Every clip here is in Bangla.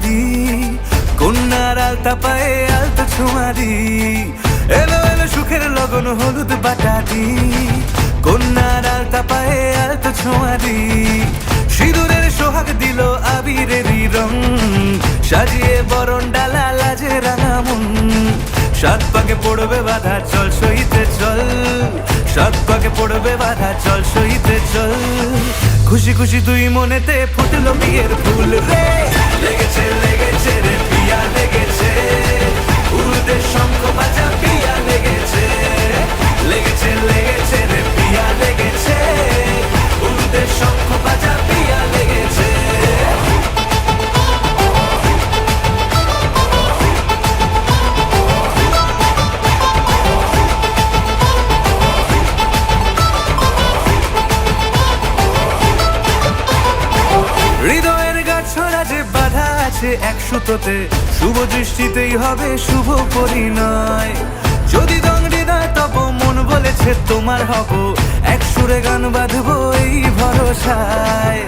দি, কন্যার আলতা পায়ে আলতা ছোঁয়া দি, এলো এলো সুখের লগন হলুদ বাটা দি, কন্যার আলতা পায়ে আলতা ছোঁয়া দি, সিঁদুরের সোহাগ দিল আবিরেরই রং, সাজিয়ে বরণ ডালা লাজে রাঙা মন, সাত পাকে পড়বে বাধা চল সইতে চল, সাত পাকে পড়বে বাধা চল সইতে চল, খুশি খুশি দুই মনেতে ফুটলো বিয়ের ফুল রে, লেগেছে লেগেছে রে পিয়া লেগেছে, উরুদের শঙ্খ বাজা পিয়া লেগেছে, লেগেছে লেগেছে রে পিয়া লেগেছে, উরুদের শঙ্খ বাজা পিয়া লেগেছে। হৃদয়ের গাছড়া যে বাধা আছে এক সুতোতে, শুভ দৃষ্টিতেই হবে শুভ পরিণয়, যদি দংড়ি দেয় তব মন বলেছে তোমার হব, এক সুরে গান বাঁধবো এই ভরসায়,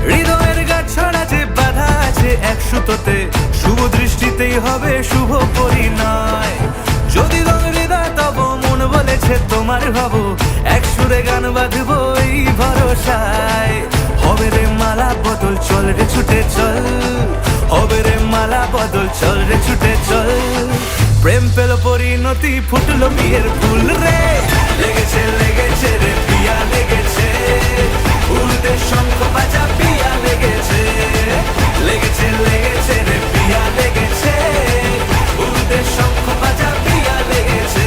হৃদয়ের গাছড়া যে বাধা আছে এক সুতোতে, শুভ দৃষ্টিতেই হবে শুভ পরিণয়, যদি দংড়ি দেয় তব মন বলেছে তোমার হব, এক সুরে গান বাঁধবো এই ভরসায়, হবে রে মালা বদল চল রে ছুটে চল, হবে রে মালা বদল চল রে ছুটে চল, প্রেম পেল পরিণতি ফুটলো বিয়ের ফুল রে, লেগেছে লেগেছে রে পিয়া লেগেছে, উরুদের শঙ্খ বাজা পিয়া লেগেছে, লেগেছে লেগেছে রে পিয়া লেগেছে, উরুদের শঙ্খ বাজা পিয়া লেগেছে।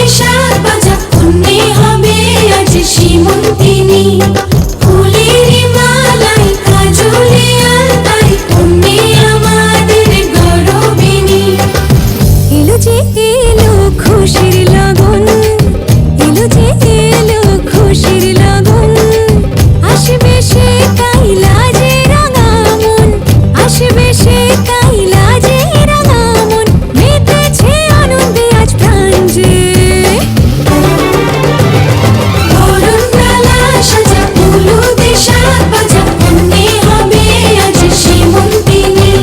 শাক ভাজা কন্যে হবে আজ সীমন্তিনী ফুলের মালাই কাজলে আলতায় কন্যে আমাদের গরবিনী এলো যে এলো খুশির লগন এলো যে এলো খুশির লগন আসবে সে কাইলা যে রাঙা মন আসবে সে কাইলা যে রাঙা মন মেতেছে আনন্দে আজ প্রাণ যে বরণডালা সাজা হলুদে শাক ভাজা কন্যে হবে আজ সীমন্তিনী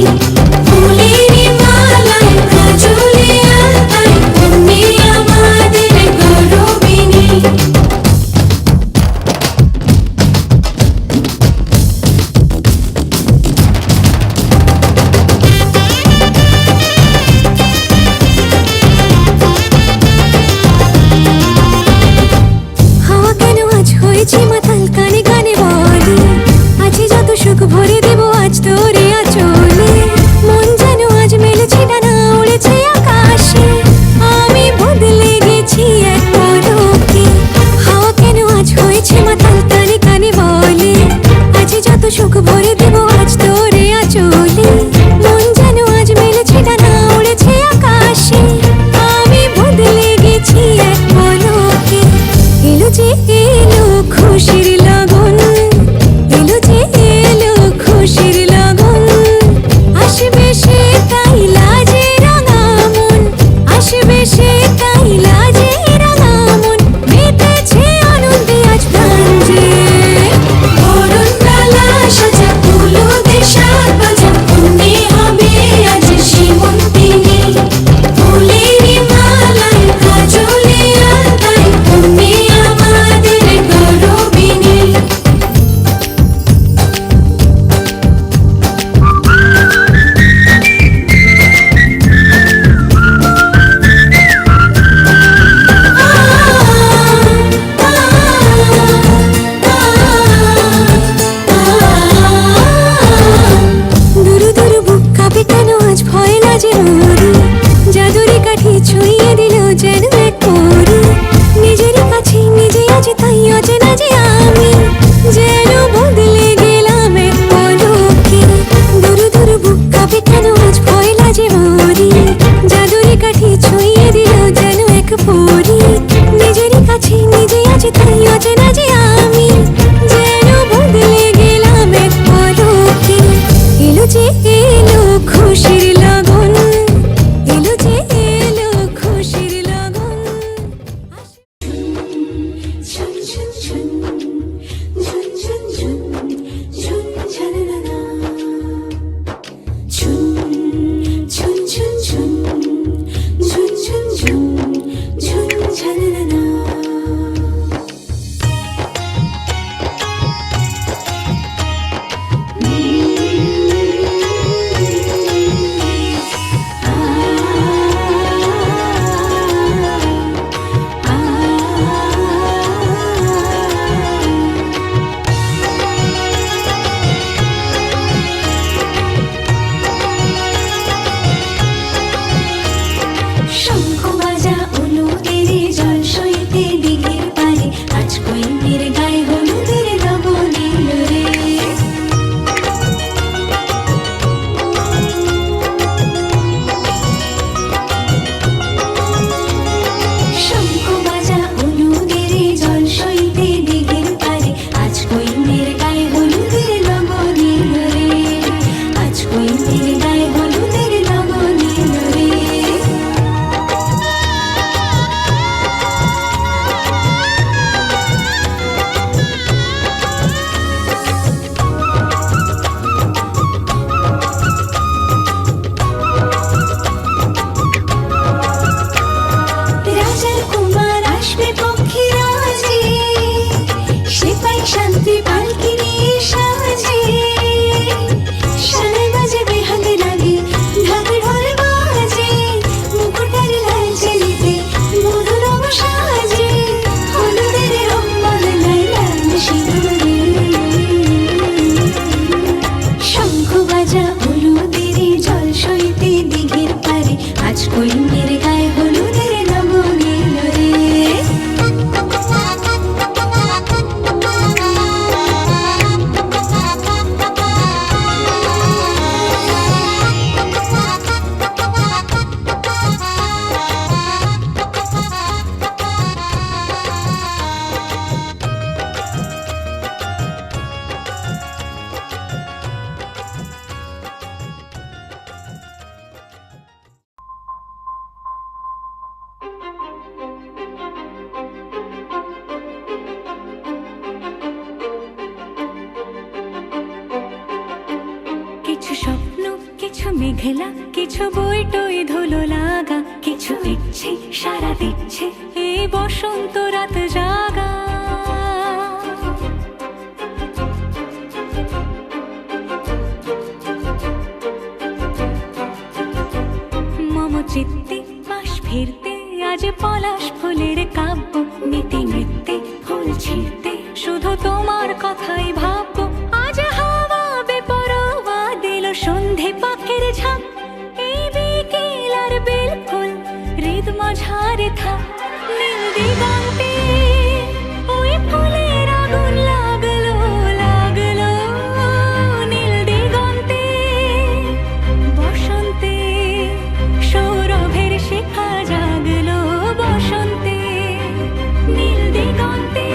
ফুলের মালাই কাজলে আলতায় কন্যে আমাদের গরবিনী হাওয়া কেন আজ হয়েছে মাতাল কানে কানে বলে আছে যত সুখ ভরে দেব আজ তোরে আঁচলে মন যেন আজ মেলেছে ডানা উড়েছে আকাশে আমি বদলে গেছি এক পলকে হাওয়া কেন আজ হয়েছে মাতাল কানে কানে বলে আছে যত সুখ ভরে দেব আজ তোরে আঁচলে মন যেন আজ মেলেছে ডানা উড়েছে আকাশে আমি বদলে গেছি এক পলকে এলো যে এলো খুশির লগন এলো যে এলো খুশির লগন আসবে সে কাইলা যে রাঙা মন আসবে সে কাইলা যে রাঙা মন মেতেছে আনন্দে আজ প্রাণ যে বরণডালা সাজা হলুদে শাক ভাজা কন্যে হবে আজ সীমন্তিনী ফুলের মালাই কাজলে আলতায় কন্যে আমাদের গরবিনী দুরু দুরু বুক কাঁপে কেন আজ ভয় লাজে মরি জাদুরি কাঠি ছুঁয়ে দিল যেন এক পরি নিজেরই কাছে নিজে আছি তাই অচেনা যে আমি যেন বদলে গেলাম এক পলকে দুরু দুরু বুক কাঁপে কেন আজ ভয় লাজে মরি জাদুরি কাঠি ছুঁয়ে দিল যেন এক পরি নিজেরই কাছে নিজে আছি তাই অচেনা যে আমি যেন বদলে গেলাম এক পলকে এলো যে এলো খুশির লগন এলো যে এলো খুশির লগন ঝুন ঝুন ঝুন ঝুন ঝুন ঝুন ঝুন ঝালালা ঝুন ঝুন ঝুন ঝুন ঝুন ঝুন ঝুন ঝুন ঝালালা মেঘলা, কিছু বই টই ধুলো লাগা, কিছু ইচ্ছে সারা দিচ্ছে এই বসন্ত রাত জাগা। মম চিত্তে পাশ ফিরতে আজ পলাশ ফুলের কাব্য, নীতি নৃত্যে ফুল ছিঁড়তে শুধু তোমার কথাই ভাববো। আজ হাওয়া বেপরোয়া দিল সন্ধে পাখির ঝাঁক, এই বিকেল আর বেল ফুল হৃদ মাঝারে থাক। নীল দিগন্তে ওই ফুলের আগুন লাগলো লাগলো, নীল দিগন্তে বসন্তে সৌরভের শিখা জাগলো, বসন্তে নীল দিগন্তে।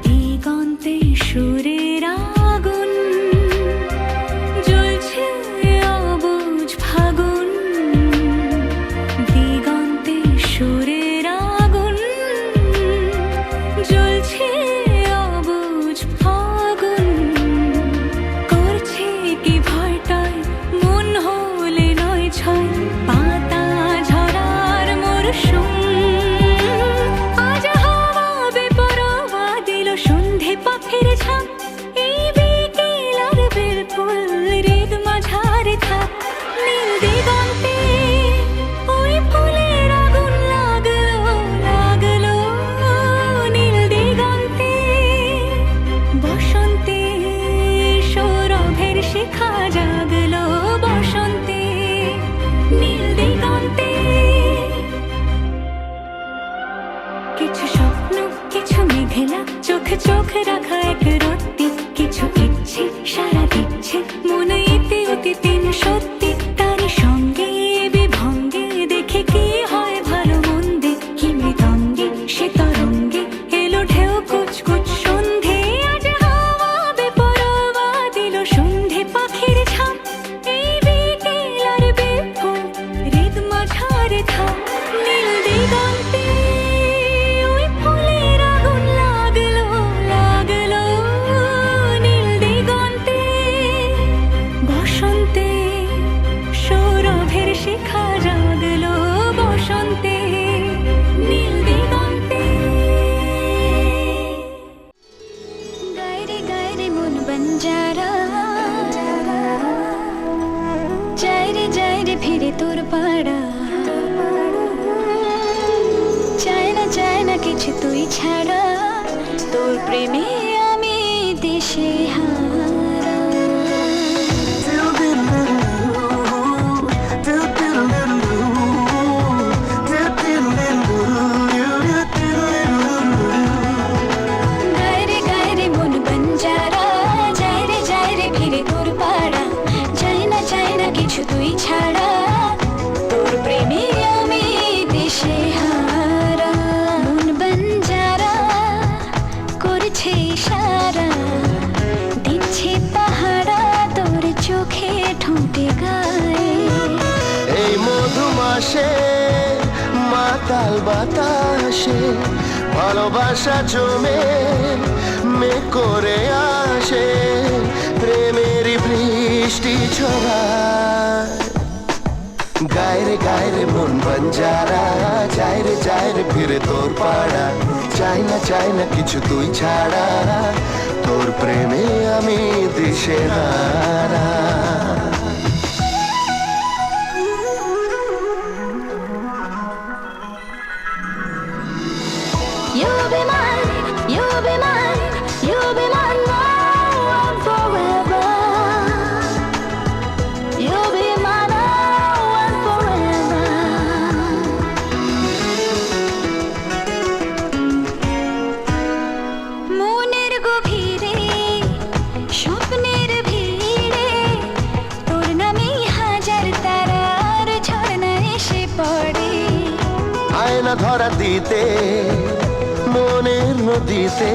দিগন্তে সুরের আগুন জ্বলছে অবুঝ ফাগুন, দিগন্তে সুরের আগুন জ্বলছে অবুঝ ফাগুন। করছে কি ভয়টায় মন হলে নয় ছয়, পাতা ঝরার মরশুম। আজ হাওয়া বেপরোয়া দিল সন্ধে পাখির ঝাঁক, এই বিকেল আর বেল ফুল হৃদ মাঝারে থাক। নীল দিগন্তে ওই ফুলের আগুন লাগলো লাগলো, নীল দিগন্তে বসন্তে সৌরভের শিখা জাগলো, বসন্তে নীল দিগন্তে। কিছু স্বপ্ন কিছু মেঘলা, চোখে চোখ রাখা এক রত্তি, কিছু ইচ্ছে সারা দিচ্ছে মন ইতি অতি তিন সত্যি। তারই সঙ্গে বিভঙ্গে দেখে কি হয় ভালো মন্দে, কি মৃদঙ্গে সে তরঙ্গে এলো ঢেউ কুচকুচ সন্ধে। আজ হাওয়া বেপরোয়া দিল সন্ধে পাখির ঝাঁক, এই বিকেল আর বেল ফুল হৃদ মাঝারে থাক। নীল দিগন্তে ওই ফুলের আগুন লাগলো লাগলো, নীল দিগন্তে বসন্তে সৌরভের শিখা জাগলো, বসন্তে নীল দিগন্তে। গায়রে গায়রে মন বঞ্জারা, যায় রে ফিরে তোর পাড়া। চায় না কিছু তুই ছাড়া, তোর প্রেমে আমি দেশে হারা। গায়রে গায়রে মন বঞ্জারা, যায় রে ফিরে তোর পাড়া। চায় না কিছু তুই ছাড়া, তোর প্রেমে আমি দেশে হারা। মন বঞ্জারা করছে ইশারা, দিচ্ছে পাহারা তোর চোখে ঠোঁটে গায়ে। এই মধুমাসে মাতাল বাতাসে ভালোবাসা জমে মে করে আসে, প্রেমের বৃষ্টি ছড়ায়। গায়রে গায়রে মন বঞ্জারা, যায় রে ফিরে তোর পাড়া। চাই না কিছু তুই ছাড়া, তোর প্রেমে আমি দিশেহারা। You'll be mine, you'll be mine, you'll be mine now and forever. You'll be mine now and forever. মনের গভীরে স্বপ্নের ভিড়ে ধরা দিতে মনের নদীতে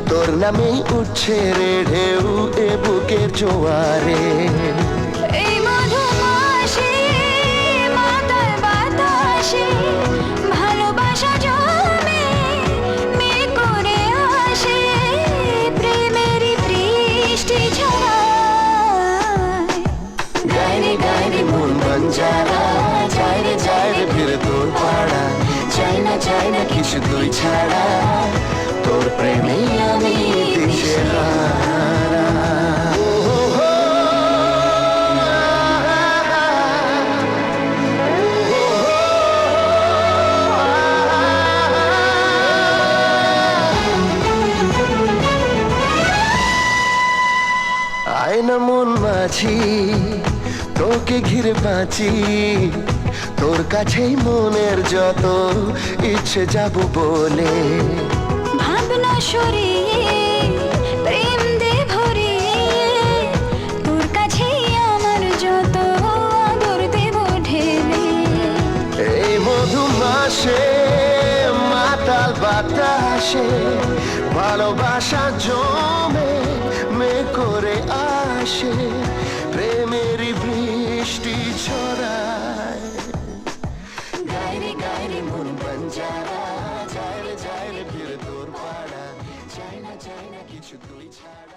তোর নামেই উঠছে রে ঢেউ এ বুকের জোয়ারে। এই মধুমাসে মাতাল বাতাসে ভালোবাসা জমে মেঘ করে আসে প্রেমেরই বৃষ্টি ঝরায়। গায়ে গায়ে মন বঞ্জারা যায় রে ফিরে তোর পাড়া চাই না কিছু তুই ছাড়া তোর প্রেমে আমি দিশেহারা। আয়না মন মাঝি তোকে ঘিরে বাঁচি তোর কাছেই মনের যত ইচ্ছে যাব বলে। ভাবনা সরিয়ে প্রেম দে ভরিয়ে তোর কাছেই আমার যত আদর দেব ঢেলে। এই মধুমাসে মাতাল বাতাসে ভালোবাসা জমে মে করে আসে প্রেমেরই বৃষ্টি ছড়ায়। গায়ে রে মন বঞ্জারা যায় রে ফিরে তোর পাড়া চাই না কিছু তুই ছাড়া।